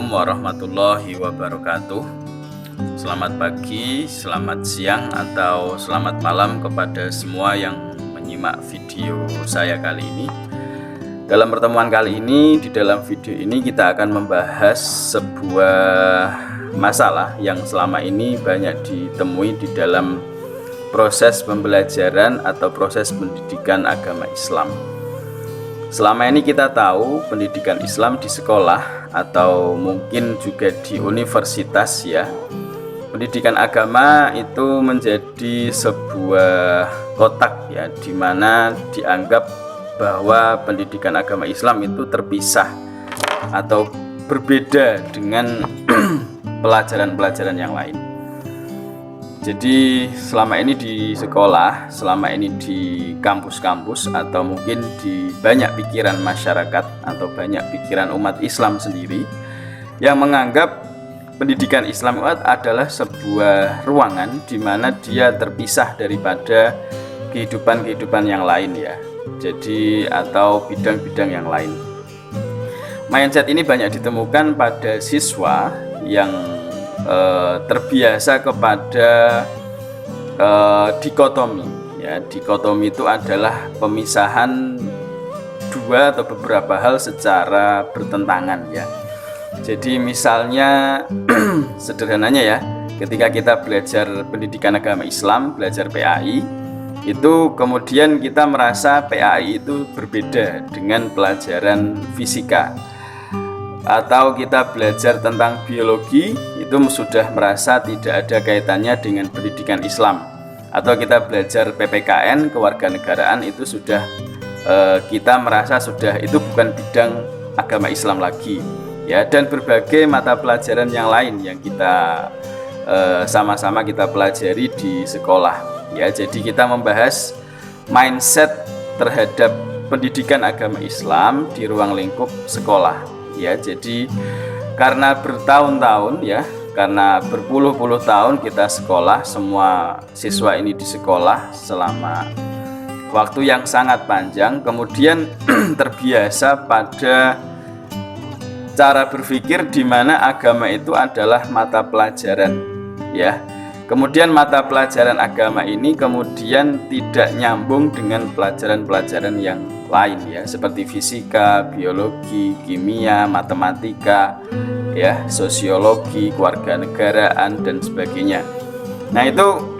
Assalamualaikum warahmatullahi wabarakatuh. Selamat pagi, selamat siang, atau selamat malam kepada semua yang menyimak video saya kali ini. Dalam pertemuan kali ini, di dalam video ini kita akan membahas sebuah masalah yang selama ini banyak ditemui di dalam proses pembelajaran atau proses pendidikan agama Islam. Selama ini kita tahu pendidikan Islam di sekolah atau mungkin juga di universitas ya. Pendidikan agama itu menjadi sebuah kotak ya, di mana dianggap bahwa pendidikan agama Islam itu terpisah atau berbeda dengan pelajaran-pelajaran yang lain. Jadi selama ini di sekolah, selama ini di kampus-kampus, atau mungkin di banyak pikiran masyarakat atau banyak pikiran umat Islam sendiri yang menganggap pendidikan Islam adalah sebuah ruangan di mana dia terpisah daripada kehidupan-kehidupan yang lain ya. Jadi atau bidang-bidang yang lain. Mindset ini banyak ditemukan pada siswa yang terbiasa kepada dikotomi ya. Dikotomi itu adalah pemisahan dua atau beberapa hal secara bertentangan ya. Jadi misalnya sederhananya ya, ketika kita belajar pendidikan agama Islam, belajar PAI, itu kemudian kita merasa PAI itu berbeda dengan pelajaran fisika. Atau kita belajar tentang biologi, itu sudah merasa tidak ada kaitannya dengan pendidikan Islam. Atau kita belajar PPKN, kewarganegaraan, itu sudah kita merasa sudah itu bukan bidang agama Islam lagi ya. Dan berbagai mata pelajaran yang lain yang kita sama-sama kita pelajari di sekolah ya. Jadi kita membahas mindset terhadap pendidikan agama Islam di ruang lingkup sekolah ya. Jadi karena bertahun-tahun ya, karena berpuluh-puluh tahun kita sekolah, semua siswa ini di sekolah selama waktu yang sangat panjang, kemudian terbiasa pada cara berpikir di mana agama itu adalah mata pelajaran ya. Kemudian mata pelajaran agama ini kemudian tidak nyambung dengan pelajaran-pelajaran yang lain ya, seperti fisika, biologi, kimia, matematika ya, sosiologi, kewarganegaraan dan sebagainya. Nah itu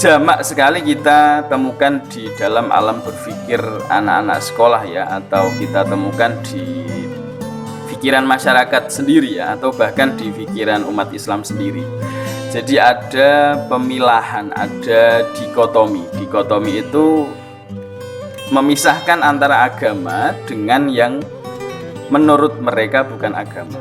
jamak sekali kita temukan di dalam alam berpikir anak-anak sekolah ya, atau kita temukan di pikiran masyarakat sendiri ya, atau bahkan di pikiran umat Islam sendiri. Jadi ada pemilahan, ada dikotomi. Dikotomi itu memisahkan antara agama dengan yang menurut mereka bukan agama.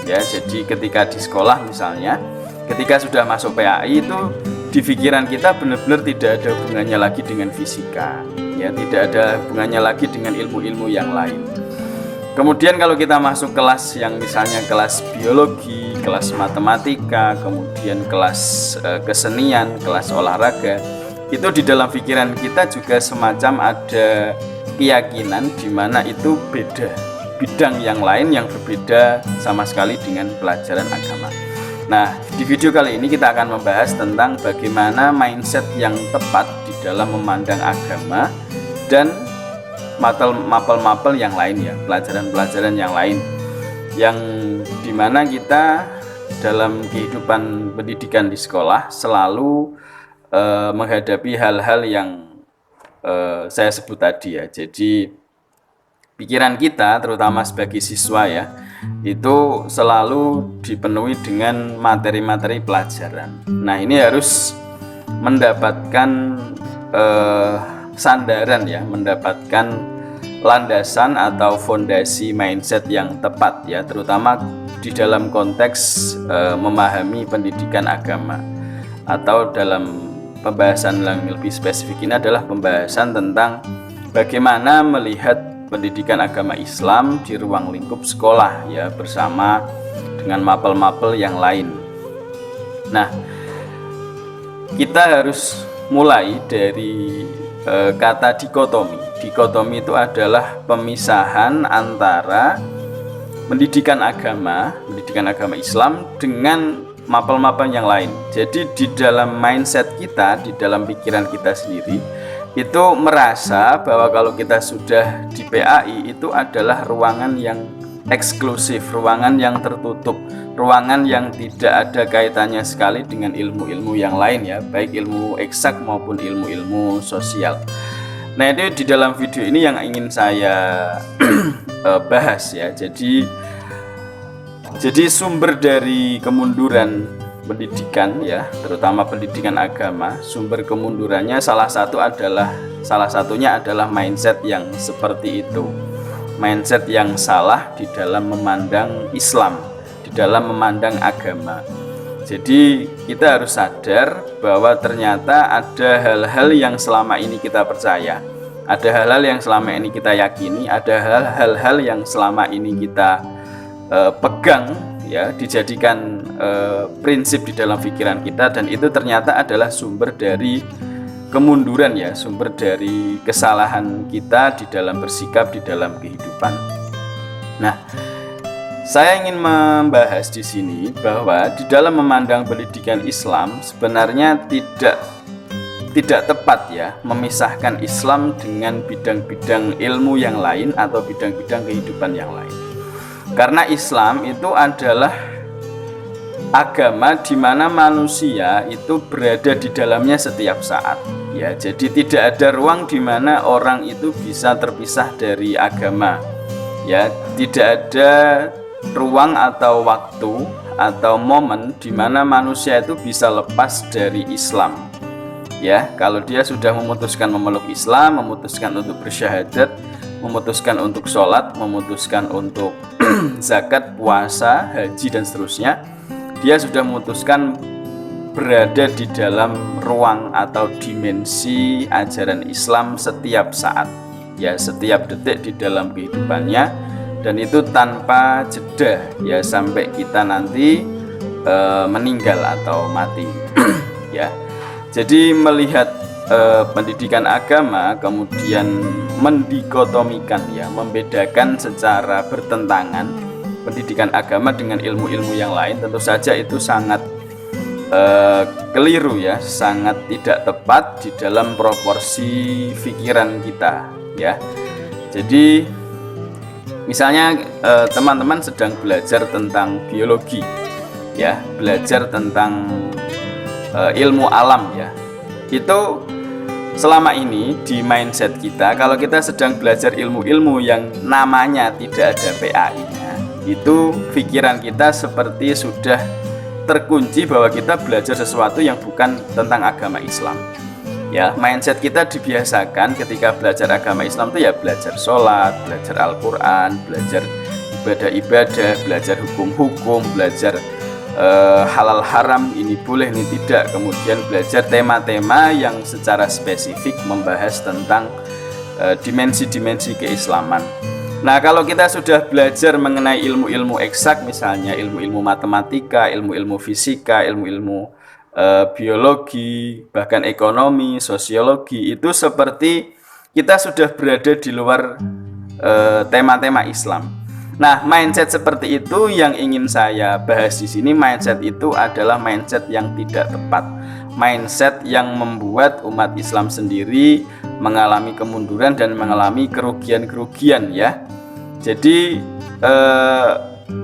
Ya, jadi ketika di sekolah misalnya, ketika sudah masuk PAI itu di pikiran kita benar-benar tidak ada hubungannya lagi dengan fisika. Ya, tidak ada hubungannya lagi dengan ilmu-ilmu yang lain. Kemudian kalau kita masuk kelas yang misalnya kelas biologi, kelas matematika, kemudian kelas kesenian, kelas olahraga, itu di dalam pikiran kita juga semacam ada keyakinan di mana itu beda, bidang yang lain yang berbeda sama sekali dengan pelajaran agama. Nah, di video kali ini kita akan membahas tentang bagaimana mindset yang tepat di dalam memandang agama dan mapel-mapel yang lain ya, pelajaran-pelajaran yang lain yang dimana kita dalam kehidupan pendidikan di sekolah selalu menghadapi hal-hal yang saya sebut tadi ya. Jadi pikiran kita terutama sebagai siswa ya, itu selalu dipenuhi dengan materi-materi pelajaran. Nah ini harus mendapatkan sandaran ya, mendapatkan landasan atau fondasi mindset yang tepat ya, terutama di dalam konteks memahami pendidikan agama. Atau dalam pembahasan yang lebih spesifik ini adalah pembahasan tentang bagaimana melihat pendidikan agama Islam di ruang lingkup sekolah ya, bersama dengan mapel-mapel yang lain. Nah, kita harus mulai dari kata dikotomi. Dikotomi itu adalah pemisahan antara pendidikan agama Islam dengan mapel-mapel yang lain. Jadi di dalam mindset kita, di dalam pikiran kita sendiri itu merasa bahwa kalau kita sudah di PAI itu adalah ruangan yang eksklusif, ruangan yang tertutup, ruangan yang tidak ada kaitannya sekali dengan ilmu-ilmu yang lain ya, baik ilmu eksak maupun ilmu-ilmu sosial. Nah, itu di dalam video ini yang ingin saya bahas ya. Jadi sumber dari kemunduran pendidikan ya, terutama pendidikan agama, sumber kemundurannya salah satunya adalah mindset yang seperti itu. Mindset yang salah di dalam memandang Islam, di dalam memandang agama. Jadi kita harus sadar bahwa ternyata ada hal-hal yang selama ini kita percaya, ada hal-hal yang selama ini kita yakini, ada hal-hal yang selama ini kita pegang ya, dijadikan prinsip di dalam pikiran kita, dan itu ternyata adalah sumber dari kemunduran ya, sumber dari kesalahan kita di dalam bersikap di dalam kehidupan. Nah, saya ingin membahas di sini bahwa di dalam memandang pendidikan Islam sebenarnya tidak tepat ya memisahkan Islam dengan bidang-bidang ilmu yang lain atau bidang-bidang kehidupan yang lain. Karena Islam itu adalah agama di mana manusia itu berada di dalamnya setiap saat. Ya, jadi tidak ada ruang di mana orang itu bisa terpisah dari agama. Ya, tidak ada ruang atau waktu atau momen di mana manusia itu bisa lepas dari Islam. Ya, kalau dia sudah memutuskan memeluk Islam, memutuskan untuk bersyahadat, memutuskan untuk sholat, memutuskan untuk zakat, puasa, haji dan seterusnya, dia sudah memutuskan berada di dalam ruang atau dimensi ajaran Islam setiap saat ya, setiap detik di dalam kehidupannya, dan itu tanpa jeda ya sampai kita nanti meninggal atau mati ya. Jadi melihat pendidikan agama kemudian mendikotomikan ya, membedakan secara bertentangan pendidikan agama dengan ilmu-ilmu yang lain, tentu saja itu sangat keliru ya, sangat tidak tepat di dalam proporsi pikiran kita ya. Jadi misalnya teman-teman sedang belajar tentang biologi ya, belajar tentang ilmu alam ya, itu selama ini di mindset kita, kalau kita sedang belajar ilmu-ilmu yang namanya tidak ada PAI-nya, itu pikiran kita seperti sudah terkunci bahwa kita belajar sesuatu yang bukan tentang agama Islam ya. Mindset kita dibiasakan ketika belajar agama Islam itu ya belajar sholat, belajar Al-Quran, belajar ibadah-ibadah, belajar hukum-hukum, belajar halal haram, ini boleh ini tidak, kemudian belajar tema-tema yang secara spesifik membahas tentang dimensi-dimensi keislaman. Nah, kalau kita sudah belajar mengenai ilmu-ilmu eksak, misalnya ilmu-ilmu matematika, ilmu-ilmu fisika, ilmu-ilmu biologi, bahkan ekonomi, sosiologi, itu seperti kita sudah berada di luar tema-tema Islam. Nah, mindset seperti itu yang ingin saya bahas di sini. Mindset itu adalah mindset yang tidak tepat, mindset yang membuat umat Islam sendiri mengalami kemunduran dan mengalami kerugian-kerugian ya. Jadi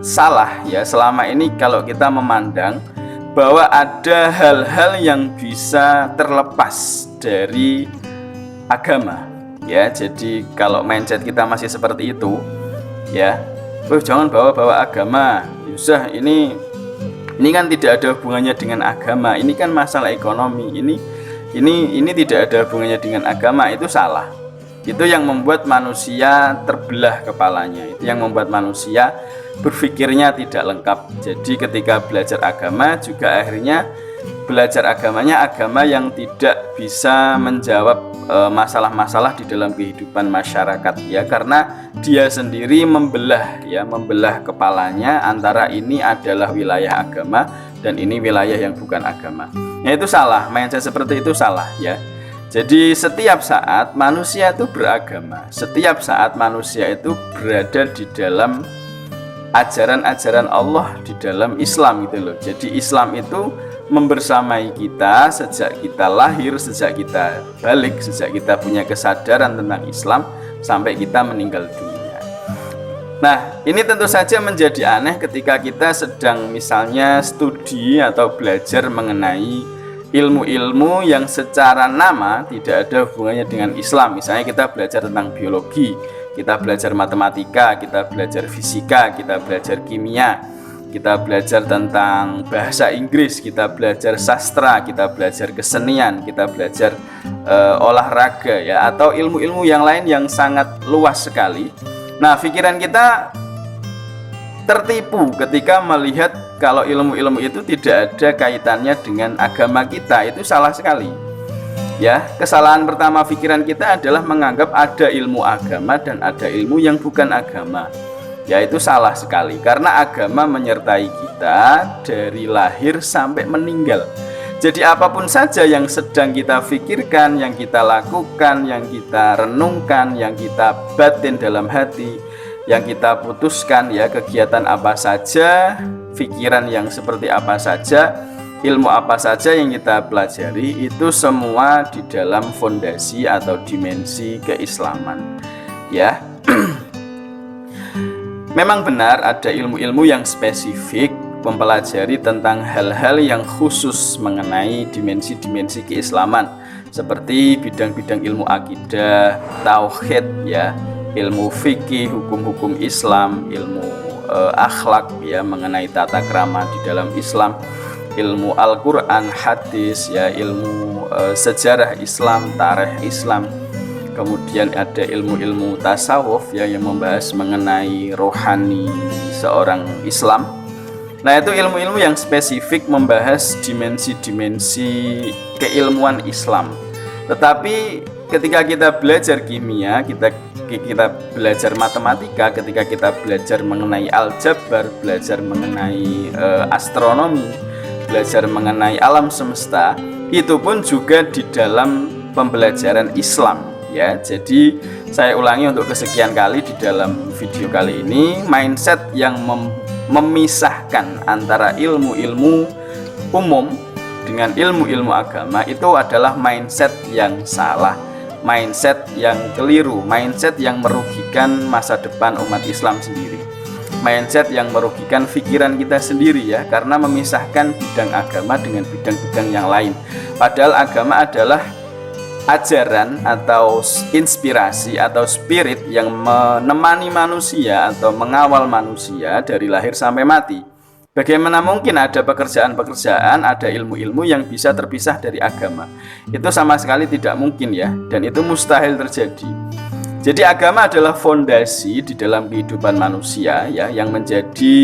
salah ya selama ini kalau kita memandang bahwa ada hal-hal yang bisa terlepas dari agama ya. Jadi kalau mindset kita masih seperti itu ya, jangan bawa-bawa agama, Yusah, ini kan tidak ada hubungannya dengan agama, ini kan masalah ekonomi, ini tidak ada hubungannya dengan agama, itu salah. Itu yang membuat manusia terbelah kepalanya, itu yang membuat manusia berpikirnya tidak lengkap. Jadi ketika belajar agama juga akhirnya belajar agamanya agama yang tidak bisa menjawab masalah-masalah di dalam kehidupan masyarakat ya, karena dia sendiri membelah kepalanya antara ini adalah wilayah agama dan ini wilayah yang bukan agama. Ya, itu salah, mindset seperti itu salah ya. Jadi setiap saat manusia itu beragama, setiap saat manusia itu berada di dalam ajaran-ajaran Allah di dalam Islam gitu loh. Jadi Islam itu membersamai kita sejak kita lahir, sejak kita balik, sejak kita punya kesadaran tentang Islam sampai kita meninggal dunia. Nah, ini tentu saja menjadi aneh ketika kita sedang misalnya studi atau belajar mengenai ilmu-ilmu yang secara nama tidak ada hubungannya dengan Islam. Misalnya kita belajar tentang biologi, kita belajar matematika, kita belajar fisika, kita belajar kimia, kita belajar tentang bahasa Inggris, kita belajar sastra, kita belajar kesenian, kita belajar olahraga ya, atau ilmu-ilmu yang lain yang sangat luas sekali. Nah, pikiran kita tertipu ketika melihat kalau ilmu-ilmu itu tidak ada kaitannya dengan agama kita. Itu salah sekali. Ya, kesalahan pertama pikiran kita adalah menganggap ada ilmu agama dan ada ilmu yang bukan agama. Ya, itu salah sekali karena agama menyertai kita dari lahir sampai meninggal. Jadi apapun saja yang sedang kita pikirkan, yang kita lakukan, yang kita renungkan, yang kita batin dalam hati, yang kita putuskan ya, kegiatan apa saja, pikiran yang seperti apa saja, ilmu apa saja yang kita pelajari, itu semua di dalam fondasi atau dimensi keislaman ya. Memang benar ada ilmu-ilmu yang spesifik mempelajari tentang hal-hal yang khusus mengenai dimensi-dimensi keislaman, seperti bidang-bidang ilmu akidah, tauhid ya, ilmu fikih, hukum-hukum Islam, ilmu akhlak ya, mengenai tata krama di dalam Islam, ilmu Al-Quran, hadis ya, ilmu sejarah Islam, tarikh Islam. Kemudian ada ilmu-ilmu tasawuf ya, yang membahas mengenai rohani seorang Islam. Nah, itu ilmu-ilmu yang spesifik membahas dimensi-dimensi keilmuan Islam. Tetapi ketika kita belajar kimia, kita belajar matematika, ketika kita belajar mengenai aljabar, belajar mengenai astronomi, belajar mengenai alam semesta, itu pun juga di dalam pembelajaran Islam ya. Jadi saya ulangi untuk kesekian kali di dalam video kali ini, mindset yang memisahkan antara ilmu-ilmu umum dengan ilmu-ilmu agama itu adalah mindset yang salah, mindset yang keliru, mindset yang merugikan masa depan umat Islam sendiri, mindset yang merugikan pikiran kita sendiri ya, karena memisahkan bidang agama dengan bidang-bidang yang lain. Padahal agama adalah ajaran atau inspirasi atau spirit yang menemani manusia atau mengawal manusia dari lahir sampai mati. Bagaimana mungkin ada pekerjaan-pekerjaan, ada ilmu-ilmu yang bisa terpisah dari agama? Itu sama sekali tidak mungkin ya, dan itu mustahil terjadi. Jadi agama adalah fondasi di dalam kehidupan manusia ya, yang menjadi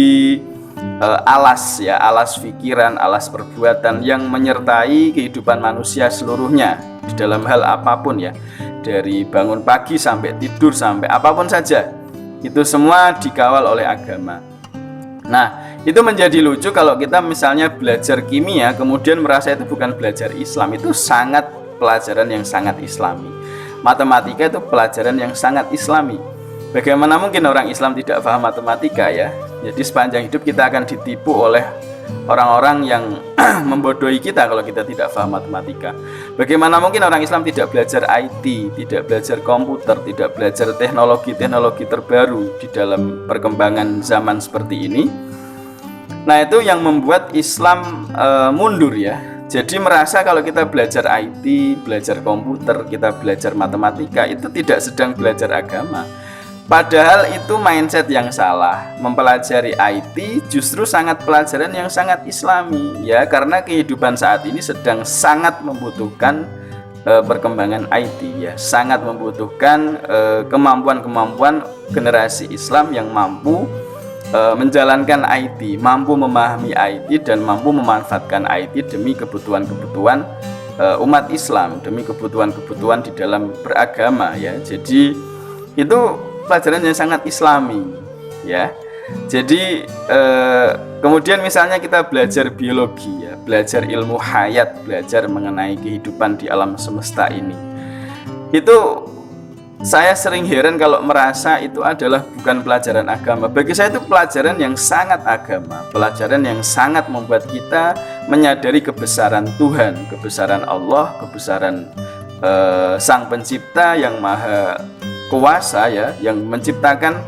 alas ya, alas pikiran, alas perbuatan yang menyertai kehidupan manusia seluruhnya di dalam hal apapun ya, dari bangun pagi sampai tidur sampai apapun saja, itu semua dikawal oleh agama. Nah, itu menjadi lucu kalau kita misalnya belajar kimia kemudian merasa itu bukan belajar Islam. Itu sangat pelajaran yang sangat islami. Matematika itu pelajaran yang sangat islami. Bagaimana mungkin orang Islam tidak paham matematika ya? Jadi sepanjang hidup kita akan ditipu oleh orang-orang yang membodohi kita kalau kita tidak paham matematika. Bagaimana mungkin orang Islam tidak belajar IT, tidak belajar komputer, tidak belajar teknologi-teknologi terbaru di dalam perkembangan zaman seperti ini? Nah, itu yang membuat Islam mundur ya. Jadi merasa kalau kita belajar IT, belajar komputer, kita belajar matematika, itu tidak sedang belajar agama. Padahal itu mindset yang salah. Mempelajari IT justru sangat pelajaran yang sangat islami ya, karena kehidupan saat ini sedang sangat membutuhkan perkembangan IT ya, sangat membutuhkan kemampuan-kemampuan generasi Islam yang mampu menjalankan IT, mampu memahami IT dan mampu memanfaatkan IT demi kebutuhan-kebutuhan umat Islam, demi kebutuhan-kebutuhan di dalam beragama ya. Jadi itu pelajaran yang sangat islami ya. Jadi kemudian misalnya kita belajar biologi ya, belajar ilmu hayat, belajar mengenai kehidupan di alam semesta ini, itu saya sering heran kalau merasa itu adalah bukan pelajaran agama. Bagi saya itu pelajaran yang sangat agama, pelajaran yang sangat membuat kita menyadari kebesaran Tuhan, kebesaran Allah, kebesaran Sang Pencipta yang maha kuasa ya, yang menciptakan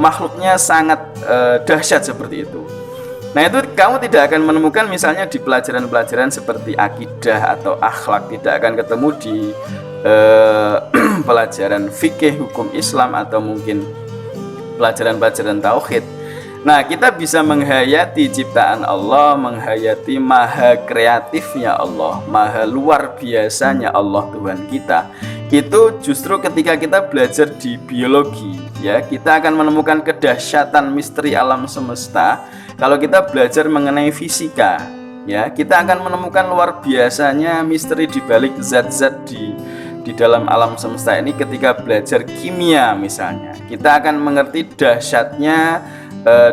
makhluknya sangat dahsyat seperti itu. Nah, itu kamu tidak akan menemukan misalnya di pelajaran-pelajaran seperti akidah atau akhlak, tidak akan ketemu di pelajaran fikih hukum Islam atau mungkin pelajaran-pelajaran tauhid. Nah, kita bisa menghayati ciptaan Allah, menghayati maha kreatifnya Allah, maha luar biasanya Allah Tuhan kita. Itu justru ketika kita belajar di biologi ya, kita akan menemukan kedahsyatan misteri alam semesta. Kalau kita belajar mengenai fisika ya, kita akan menemukan luar biasanya misteri di balik zat-zat di dalam alam semesta ini. Ketika belajar kimia misalnya, kita akan mengerti dahsyatnya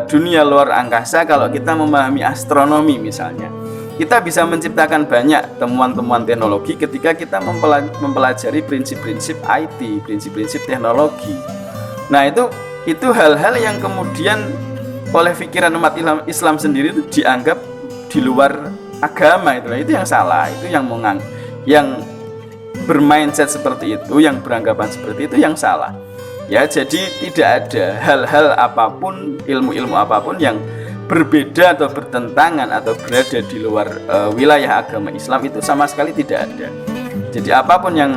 dunia luar angkasa. Kalau kita memahami astronomi misalnya, kita bisa menciptakan banyak temuan-temuan teknologi ketika kita mempelajari prinsip-prinsip IT, prinsip-prinsip teknologi. Nah, itu hal-hal yang kemudian oleh pikiran umat Islam sendiri itu dianggap di luar agama. Itu yang salah, itu yang bermindset seperti itu, yang beranggapan seperti itu yang salah ya. Jadi tidak ada hal-hal apapun, ilmu-ilmu apapun yang berbeda atau bertentangan atau berada di luar wilayah agama Islam, itu sama sekali tidak ada. Jadi apapun yang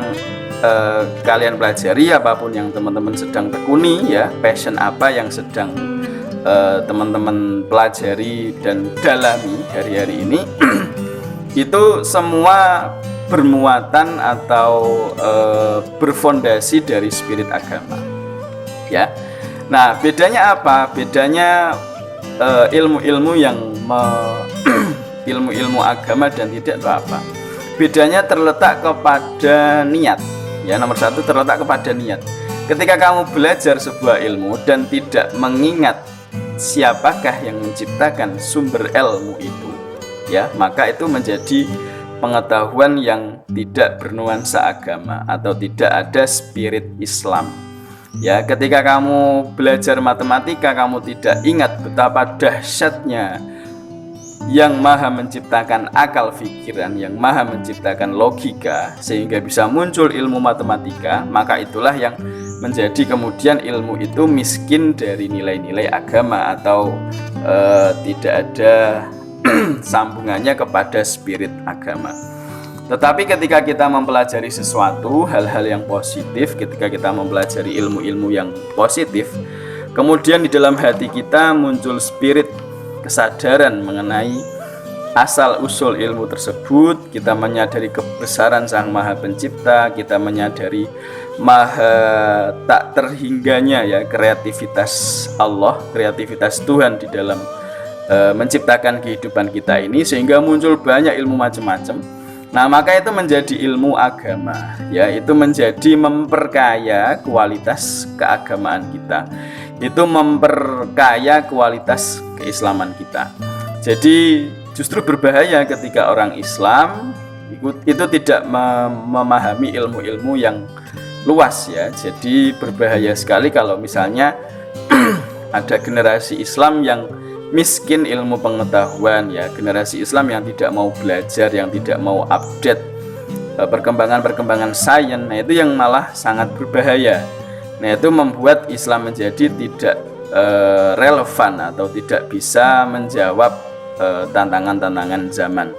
kalian pelajari, apapun yang teman-teman sedang tekuni ya, passion apa yang sedang teman-teman pelajari dan dalami hari-hari ini itu semua bermuatan atau berfondasi dari spirit agama ya. Nah, bedanya apa? Bedanya ilmu-ilmu yang ilmu-ilmu agama dan tidak itu apa? Bedanya terletak kepada niat ya. Nomor satu, terletak kepada niat. Ketika kamu belajar sebuah ilmu dan tidak mengingat siapakah yang menciptakan sumber ilmu itu ya, maka itu menjadi pengetahuan yang tidak bernuansa agama atau tidak ada spirit Islam ya. Ketika kamu belajar matematika, kamu tidak ingat betapa dahsyatnya yang maha menciptakan akal pikiran, yang maha menciptakan logika sehingga bisa muncul ilmu matematika, maka itulah yang menjadi kemudian ilmu itu miskin dari nilai-nilai agama atau tidak ada sambungannya kepada spirit agama. Tetapi ketika kita mempelajari sesuatu, hal-hal yang positif, ketika kita mempelajari ilmu-ilmu yang positif, kemudian di dalam hati kita muncul spirit kesadaran mengenai asal-usul ilmu tersebut, kita menyadari kebesaran Sang Maha Pencipta, kita menyadari maha tak terhingganya ya kreativitas Allah, kreativitas Tuhan di dalam menciptakan kehidupan kita ini, sehingga muncul banyak ilmu macam-macam. Nah, maka itu menjadi ilmu agama ya, itu menjadi memperkaya kualitas keagamaan kita, itu memperkaya kualitas keislaman kita. Jadi justru berbahaya ketika orang Islam itu tidak memahami ilmu-ilmu yang luas ya. Jadi berbahaya sekali kalau misalnya ada generasi Islam yang miskin ilmu pengetahuan ya, generasi Islam yang tidak mau belajar, yang tidak mau update perkembangan-perkembangan sains. Nah, itu yang malah sangat berbahaya. Nah, itu membuat Islam menjadi tidak relevan atau tidak bisa menjawab tantangan-tantangan zaman.